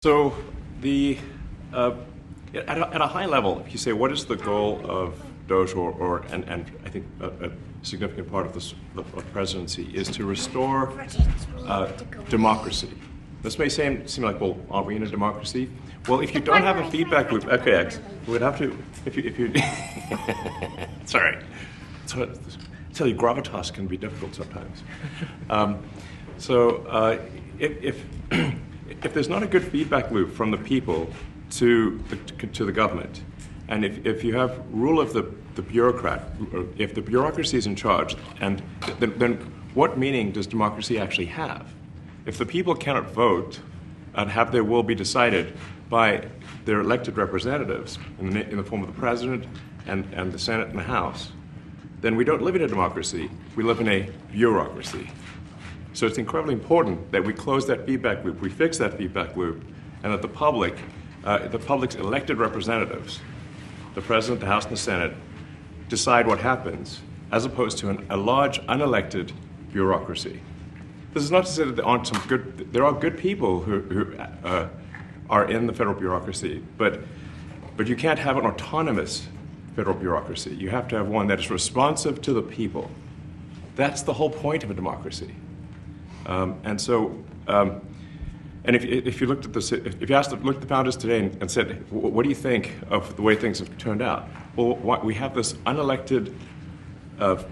So at a high level, if you say what is the goal of Doge, and I think a significant part of this of the presidency is to restore democracy. This may seem like, well, aren't we in a democracy? Well, if you don't have a feedback loop, okay, we would have to. If you sorry, so tell you gravitas can be difficult sometimes. If there's not a good feedback loop from the people to the government, and if you have rule of the bureaucrat, or if the bureaucracy is in charge, and then what meaning does democracy actually have? If the people cannot vote and have their will be decided by their elected representatives in the form of the president and the Senate and the House, then we don't live in a democracy. We live in a bureaucracy. So it's incredibly important that we close that feedback loop, we fix that feedback loop, and that the public's elected representatives, the president, the House, and the Senate, decide what happens, as opposed to a large unelected bureaucracy. This is not to say that there are good people who are in the federal bureaucracy, but you can't have an autonomous federal bureaucracy. You have to have one that is responsive to the people. That's the whole point of a democracy. And if you looked at this, if you looked at the founders today and said, what do you think of the way things have turned out? Well, we have this unelected,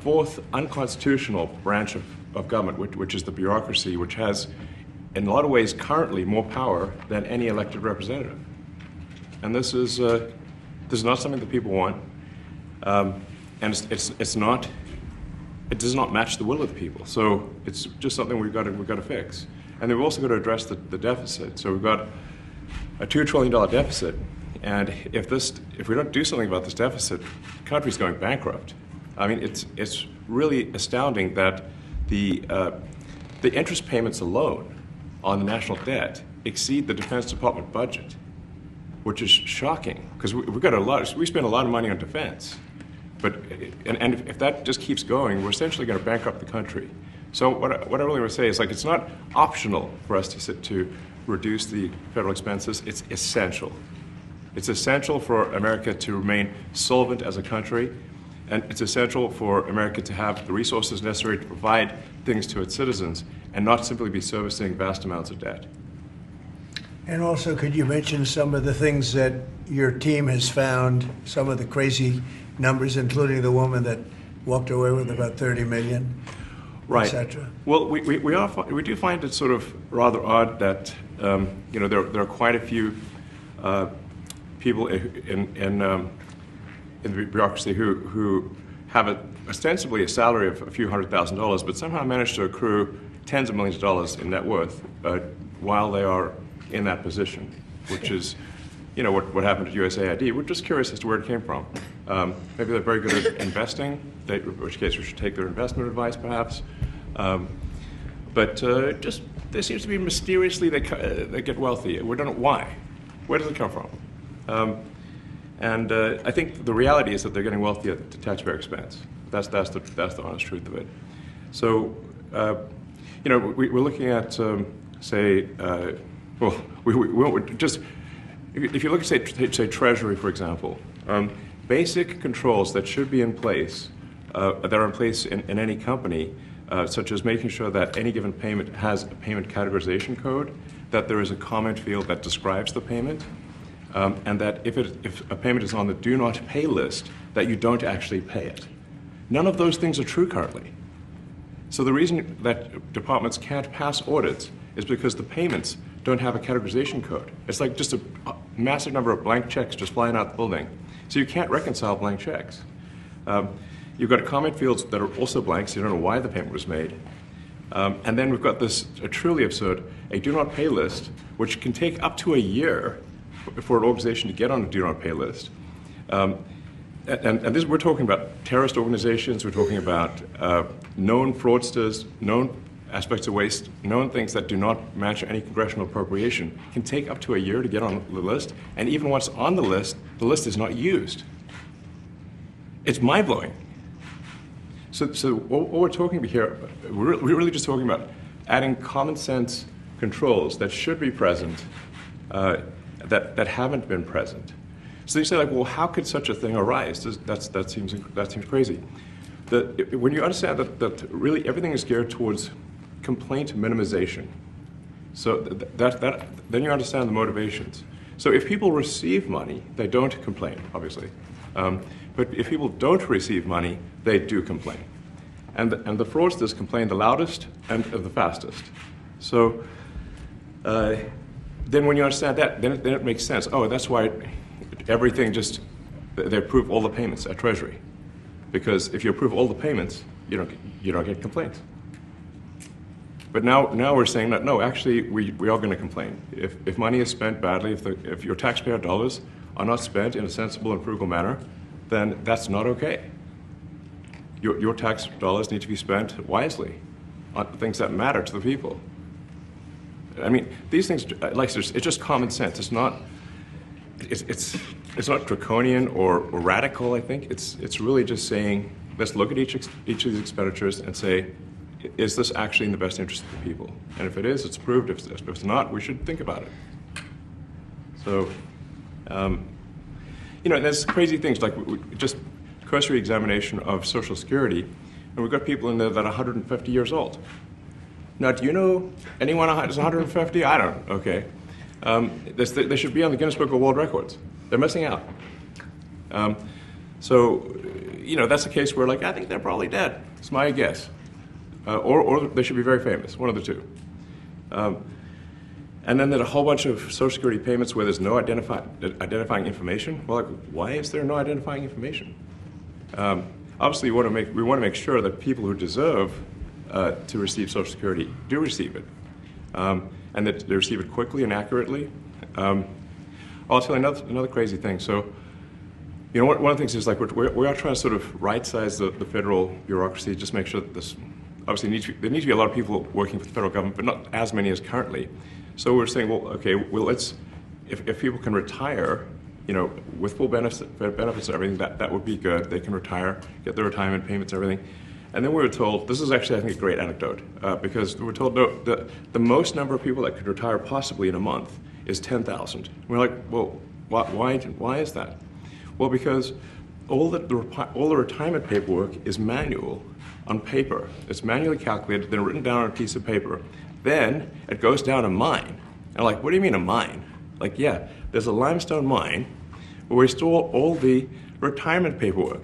fourth unconstitutional branch of government, which is the bureaucracy, which has, in a lot of ways, currently more power than any elected representative. And this is not something that people want, and it does not match the will of the people. So it's just something we've got to fix. And then we've also got to address the deficit. So we've got a $2 trillion deficit, and if we don't do something about this deficit, the country's going bankrupt. I mean, it's really astounding that the interest payments alone on the national debt exceed the Defense Department budget, which is shocking because we spend a lot of money on defense. But if that just keeps going, we're essentially going to bankrupt the country. So what I really want to say is, like, it's not optional for us to reduce the federal expenses. It's essential. It's essential for America to remain solvent as a country, and it's essential for America to have the resources necessary to provide things to its citizens and not simply be servicing vast amounts of debt. And also, could you mention some of the things that your team has found, some of the crazy numbers, including the woman that walked away with about $30 million, right, etc.? Well, we do find it sort of rather odd that there are quite a few people in the bureaucracy who have ostensibly a salary of a few $100,000, but somehow manage to accrue tens of millions of dollars in net worth while they are in that position, which is, what happened at USAID. We're just curious as to where it came from. Maybe they're very good at investing, in which case we should take their investment advice, perhaps. But there seems to be mysteriously they get wealthy. We don't know why. Where does it come from? And I think the reality is that they're getting wealthy at the taxpayer expense. That's the honest truth of it. So, we're looking at, if you look at, say Treasury, for example, basic controls that should be in place, that are in place in any company, such as making sure that any given payment has a payment categorization code, that there is a comment field that describes the payment, and that if a payment is on the do not pay list, that you don't actually pay it. None of those things are true currently. So the reason that departments can't pass audits is because the payments don't have a categorization code. It's like just a massive number of blank checks just flying out the building. So you can't reconcile blank checks. You've got comment fields that are also blank, so you don't know why the payment was made. And then we've got this truly absurd, a do not pay list, which can take up to a year for an organization to get on a do not pay list. We're talking about terrorist organizations, we're talking about known fraudsters, known aspects of waste, known things that do not match any congressional appropriation, can take up to a year to get on the list, and even once on the list is not used. It's mind-blowing. So what we're talking about here, we're really just talking about adding common sense controls that should be present that haven't been present. So you say, like, well, how could such a thing arise? That seems crazy. When you understand that really everything is geared towards complaint minimization, so then you understand the motivations. So if people receive money, they don't complain, obviously. But if people don't receive money, they do complain. And the fraudsters complain the loudest and the fastest. So then when you understand that, then it makes sense. Oh, that's why everything they approve all the payments at Treasury. Because if you approve all the payments, you don't get complaints. But now we're saying that, no, actually, we are going to complain. If money is spent badly, if your taxpayer dollars are not spent in a sensible and frugal manner, then that's not okay. Your tax dollars need to be spent wisely on things that matter to the people. I mean, these things, it's just common sense. It's not draconian or radical, I think. It's really just saying, let's look at each of these expenditures and say, is this actually in the best interest of the people? And if it is, it's approved. If it's not, we should think about it. So, there's crazy things like just cursory examination of Social Security, and we've got people in there that are 150 years old. Now, do you know anyone who's 150? I don't. Okay. They should be on the Guinness Book of World Records. They're missing out. So, that's a case where, I think they're probably dead. It's my guess. Or they should be very famous, one of the two. And then there's a whole bunch of Social Security payments where there's no identifying information. Well, why is there no identifying information? Obviously, we want to make sure that people who deserve to receive Social Security do receive it, and that they receive it quickly and accurately. I'll tell you another crazy thing. So, one of the things is we are trying to sort of right-size the federal bureaucracy, just make sure that this. Obviously, there need to be a lot of people working for the federal government, but not as many as currently. So we're saying, if people can retire, with full benefits and everything, that would be good. They can retire, get their retirement payments, everything. And then we were told, this is actually, I think, a great anecdote, because we were told the most number of people that could retire possibly in a month is 10,000. We're like, well, why is that? Well, because all the retirement paperwork is manual on paper. It's manually calculated, then written down on a piece of paper. Then it goes down a mine. And what do you mean a mine? Yeah, there's a limestone mine where we store all the retirement paperwork.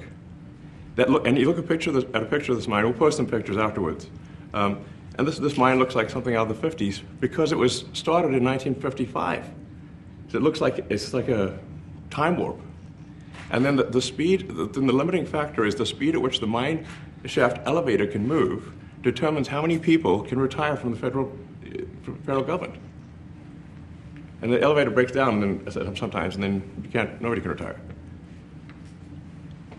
And you look at a picture of this mine. We'll post some pictures afterwards. And this mine looks like something out of the 50s because it was started in 1955. So it looks like it's like a time warp. And then the speed, the limiting factor is the speed at which the mine shaft elevator can move determines how many people can retire from the federal government. And the elevator breaks down sometimes, and then nobody can retire.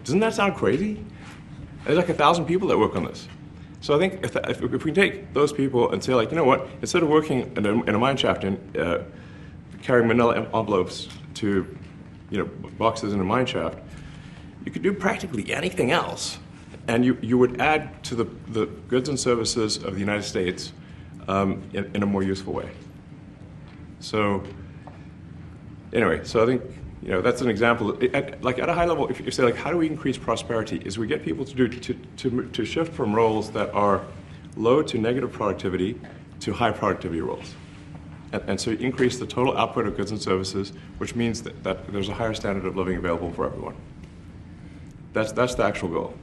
Doesn't that sound crazy? There's 1,000 people that work on this. So I think if we take those people and say, you know what, instead of working in a mine shaft and carrying manila envelopes to boxes in a mine shaft, you could do practically anything else, and you would add to the goods and services of the United States in a more useful way. So anyway, so I think that's an example. At a high level, if you say how do we increase prosperity, is we get people to shift from roles that are low to negative productivity to high productivity roles. And so increase the total output of goods and services, which means that there's a higher standard of living available for everyone. That's the actual goal.